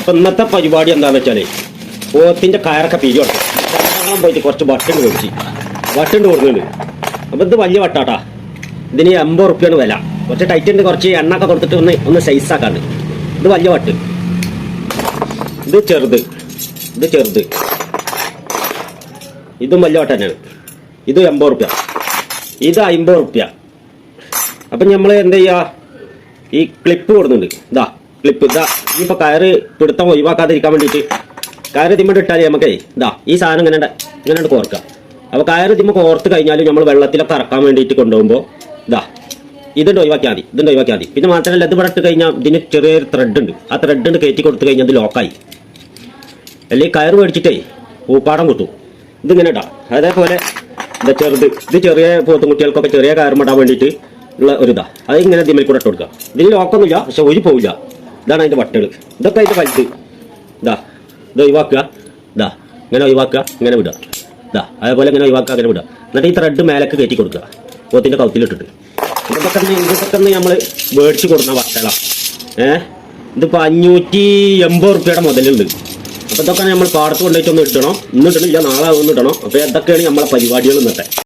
അപ്പം ഇന്നത്തെ പരിപാടി എന്താണെന്ന് വെച്ചാൽ പോത്തിൻ്റെ കയറൊക്കെ പിരി കൊടുക്കും പോയിട്ട് കുറച്ച് വട്ടുണ്ട് മേടിച്ച് വട്ടുണ്ട് കൊടുക്കുന്നുണ്ട്. അപ്പോൾ ഇത് വലിയ വട്ടാട്ടാ. ഇതിന് 80 റുപ്യാണ് വില. കുറച്ച് ടൈറ്റ് ഉണ്ട്, കുറച്ച് എണ്ണൊക്കെ കൊടുത്തിട്ട് ഒന്ന് സൈസാക്കാണ്ട്. ഇത് വലിയ വട്ട്, ഇത് ചെറുത്, ഇതും വലിയ വട്ട തന്നെയാണ്. ഇത് 80 റുപ്യ, ഇത് 50 റുപ്യ. അപ്പം നമ്മൾ എന്താ ചെയ്യുക, ഈ ക്ലിപ്പ് കൊടുക്കുന്നുണ്ട്. ക്ലിപ്പ് ഇനിയിപ്പോൾ കയറ് പിടുത്തം ഒഴിവാക്കാതിരിക്കാൻ വേണ്ടിയിട്ട് കയറ് തിമ്മട്ട് ഇട്ടാൽ നമുക്കേ ഈ സാധനം ഇങ്ങനെ കോർക്കുക. അപ്പോൾ കയറ് തിമ്മ കോർത്ത് കഴിഞ്ഞാൽ നമ്മൾ വെള്ളത്തിലൊക്കെ ഇറക്കാൻ വേണ്ടിയിട്ട് കൊണ്ടുപോകുമ്പോൾ ഇതുണ്ട് ഒഴിവാക്കിയാൽ മതി. പിന്നെ മാത്രമല്ല ഇത് ഇവിടെ ഇട്ട് കഴിഞ്ഞാൽ ഇതിന് ചെറിയൊരു ത്രെഡ് ഉണ്ട്. ആ ത്രെഡ് കയറ്റി കൊടുത്തു കഴിഞ്ഞാൽ അത് ലോക്കായി. അല്ലെങ്കിൽ കയറ് മേടിച്ചിട്ടേ പൂപ്പാടം കിട്ടും. ഇതിങ്ങനെ ഇടാം. അതേപോലെ ഇത് ചെറിയ പോത്തുംകുട്ടികൾക്കൊക്കെ ചെറിയ കയറുമിടാൻ വേണ്ടിയിട്ട് ഉള്ള ഒരു അത് ഇങ്ങനെ ദിമ്മിൽ കൂടെ ഇട്ട് കൊടുക്കുക. ഇതിൽ ലോക്കൊന്നുമില്ല, പക്ഷെ ഒരു പോവില്ല. ഇതാണ് അതിൻ്റെ വട്ടുകൾ. ഇതൊക്കെ അതിൻ്റെ വലുത്. ഇത് ഒഴിവാക്കുക, ഇങ്ങനെ ഒഴിവാക്കുക, ഇങ്ങനെ വിടുക. അതേപോലെ ഇങ്ങനെ ഒഴിവാക്കുക, അങ്ങനെ വിടുക. എന്നിട്ട് ഈ ത്രെഡ് മേലേക്ക് കയറ്റി കൊടുക്കുക പോത്തിൻ്റെ കൗത്തിലിട്ടിട്ട്. ഇതൊക്കെ നമ്മൾ മേടിച്ച് കൊടുക്കുന്ന വട്ടകളാണ്. ഇതിപ്പോൾ 580 റുപ്യയുടെ മുതലുണ്ട്. അപ്പോൾ ഇതൊക്കെ നമ്മൾ പാടത്ത് കൊണ്ടുപോയിട്ട് ഒന്ന് ഇടണം. ഇന്നിടണില്ല, നാളെ ഒന്ന് ഇടണം. അപ്പോൾ ഇതൊക്കെയാണ് നമ്മളെ പരിപാടികൾ ഇന്നത്തെ.